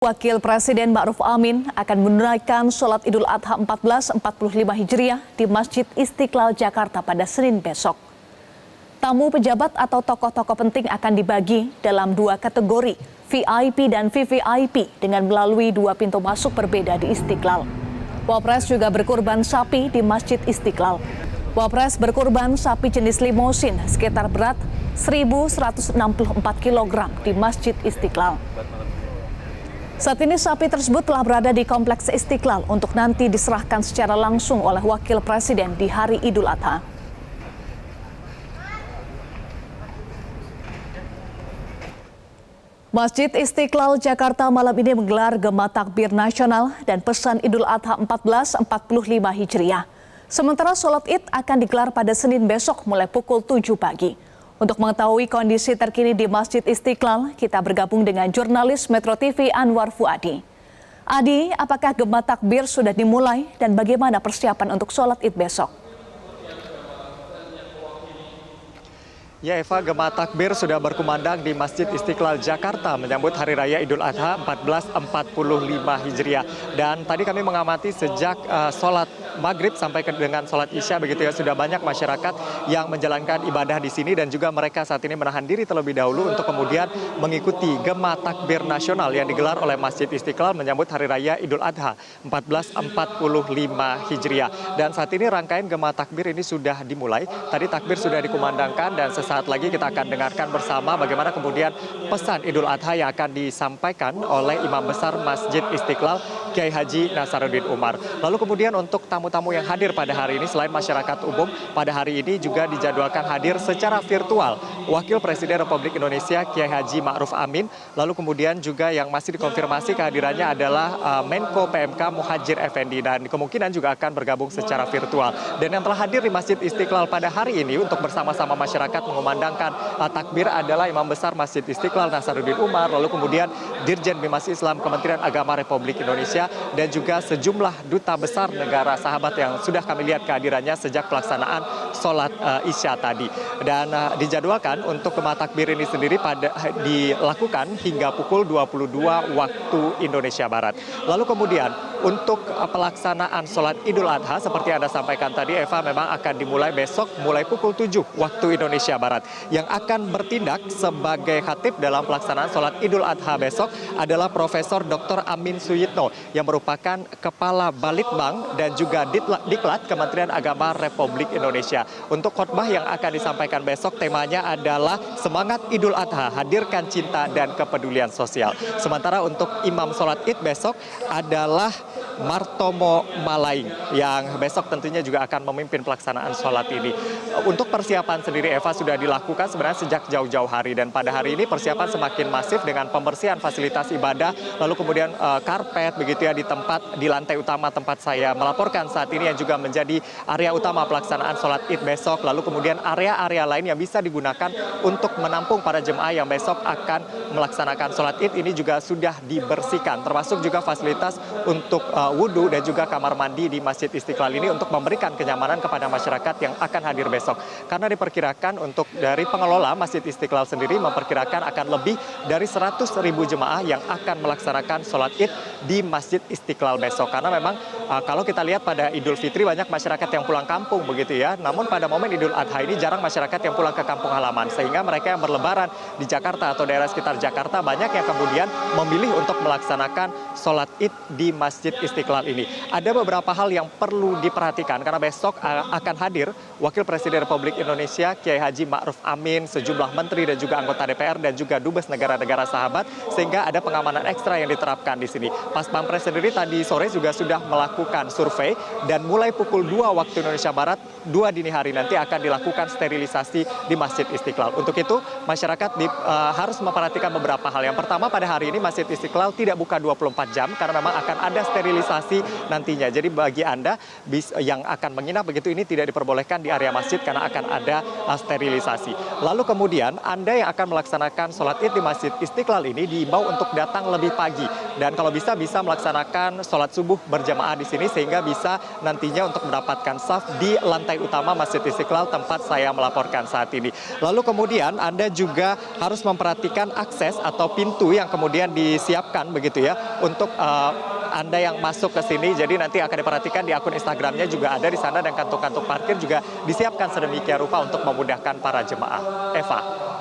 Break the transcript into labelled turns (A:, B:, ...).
A: Wakil Presiden Ma'ruf Amin akan menunaikan sholat Idul Adha 1445 Hijriah di Masjid Istiqlal Jakarta pada Senin besok. Tamu pejabat atau tokoh-tokoh penting akan dibagi dalam dua kategori, VIP dan VVIP dengan melalui dua pintu masuk berbeda di Istiqlal. Wapres juga berkurban sapi di Masjid Istiqlal. Wapres berkurban sapi jenis limosin sekitar berat 1.164 kg di Masjid Istiqlal. Saat ini sapi tersebut telah berada di Kompleks Istiqlal untuk nanti diserahkan secara langsung oleh Wakil Presiden di hari Idul Adha. Masjid Istiqlal Jakarta malam ini menggelar Gema Takbir Nasional dan Pesan Idul Adha 1445 Hijriah. Sementara sholat Id akan digelar pada Senin besok mulai pukul 7 pagi. Untuk mengetahui kondisi terkini di Masjid Istiqlal, kita bergabung dengan jurnalis Metro TV Anwar Fuadi. Adi, apakah Gema Takbir sudah dimulai dan bagaimana persiapan untuk sholat Id besok?
B: Ya Eva, Gema Takbir sudah berkumandang di Masjid Istiqlal Jakarta menyambut Hari Raya Idul Adha 1445 Hijriah. Dan tadi kami mengamati sejak sholat maghrib sampai dengan sholat isya begitu ya, sudah banyak masyarakat yang menjalankan ibadah di sini dan juga mereka saat ini menahan diri terlebih dahulu untuk kemudian mengikuti Gema Takbir Nasional yang digelar oleh Masjid Istiqlal menyambut Hari Raya Idul Adha 1445 Hijriah. Dan saat ini rangkaian Gema Takbir ini sudah dimulai. Tadi takbir sudah dikumandangkan dan saat lagi kita akan dengarkan bersama bagaimana kemudian pesan Idul Adha yang akan disampaikan oleh Imam Besar Masjid Istiqlal Kiai Haji Nasaruddin Umar. Lalu kemudian untuk tamu-tamu yang hadir pada hari ini selain masyarakat umum, pada hari ini juga dijadwalkan hadir secara virtual Wakil Presiden Republik Indonesia Kiai Haji Ma'ruf Amin. Lalu kemudian juga yang masih dikonfirmasi kehadirannya adalah Menko PMK Muhadjir Effendi dan kemungkinan juga akan bergabung secara virtual. Dan yang telah hadir di Masjid Istiqlal pada hari ini untuk bersama-sama masyarakat mengumandangkan takbir adalah Imam Besar Masjid Istiqlal Nasaruddin Umar, lalu kemudian Dirjen Bimas Islam Kementerian Agama Republik Indonesia dan juga sejumlah duta besar negara sahabat yang sudah kami lihat kehadirannya sejak pelaksanaan sholat isya tadi. Dan dijadwalkan untuk Gema Takbir ini sendiri dilakukan hingga pukul 22 waktu Indonesia Barat. Lalu kemudian untuk pelaksanaan sholat Idul Adha seperti yang Anda sampaikan tadi Eva, memang akan dimulai besok mulai pukul 7 waktu Indonesia Barat. Yang akan bertindak sebagai khatib dalam pelaksanaan sholat Idul Adha besok adalah Profesor Dr. Amin Suyitno yang merupakan Kepala Balitbang dan juga Diklat Kementerian Agama Republik Indonesia. Untuk khotbah yang akan disampaikan besok temanya adalah Semangat Idul Adha, Hadirkan Cinta dan Kepedulian Sosial. Sementara untuk imam sholat Id besok adalah Martomo Malaing yang besok tentunya juga akan memimpin pelaksanaan sholat ini. Untuk persiapan sendiri Eva sudah dilakukan sebenarnya sejak jauh-jauh hari dan pada hari ini persiapan semakin masif dengan pembersihan fasilitas ibadah, lalu kemudian karpet begitu ya di lantai utama tempat saya melaporkan saat ini yang juga menjadi area utama pelaksanaan sholat Id besok, lalu kemudian area-area lain yang bisa digunakan untuk menampung para jemaah yang besok akan melaksanakan sholat Id ini juga sudah dibersihkan, termasuk juga fasilitas untuk wudhu dan juga kamar mandi di Masjid Istiqlal ini untuk memberikan kenyamanan kepada masyarakat yang akan hadir besok. Karena diperkirakan untuk dari pengelola Masjid Istiqlal sendiri memperkirakan akan lebih dari 100.000 jemaah yang akan melaksanakan sholat Id di Masjid Istiqlal besok. Karena memang kalau kita lihat pada Idul Fitri banyak masyarakat yang pulang kampung begitu ya. Namun pada momen Idul Adha ini jarang masyarakat yang pulang ke kampung halaman. Sehingga mereka yang berlebaran di Jakarta atau daerah sekitar Jakarta banyak yang kemudian memilih untuk melaksanakan sholat Id di Masjid Istiqlal ini. Ada beberapa hal yang perlu diperhatikan karena besok akan hadir Wakil Presiden Republik Indonesia Kiai Haji Ma'ruf Amin, sejumlah menteri dan juga anggota DPR dan juga dubes negara-negara sahabat, sehingga ada pengamanan ekstra yang diterapkan di sini. Pas Pampres sendiri tadi sore juga sudah melakukan survei dan mulai pukul 2 waktu Indonesia Barat 2 dini hari nanti akan dilakukan sterilisasi di Masjid Istiqlal. Untuk itu masyarakat harus memperhatikan beberapa hal. Yang pertama, pada hari ini Masjid Istiqlal tidak buka 24 jam karena memang akan ada sterilisasi nantinya. Jadi bagi Anda yang akan menginap begitu ini tidak diperbolehkan di area masjid karena akan ada sterilisasi. Lalu kemudian Anda yang akan melaksanakan sholat Id di Masjid Istiqlal ini diimbau untuk datang lebih pagi Dan kalau bisa melaksanakan sholat subuh berjamaah di sini sehingga bisa nantinya untuk mendapatkan saf di lantai utama Masjid Istiqlal tempat saya melaporkan saat ini. Lalu kemudian Anda juga harus memperhatikan akses atau pintu yang kemudian disiapkan begitu ya untuk Anda yang masuk ke sini. Jadi nanti akan diperhatikan di akun Instagramnya juga ada di sana, dan kantong-kantong parkir juga disiapkan sedemikian rupa untuk memudahkan para jemaah. Eva.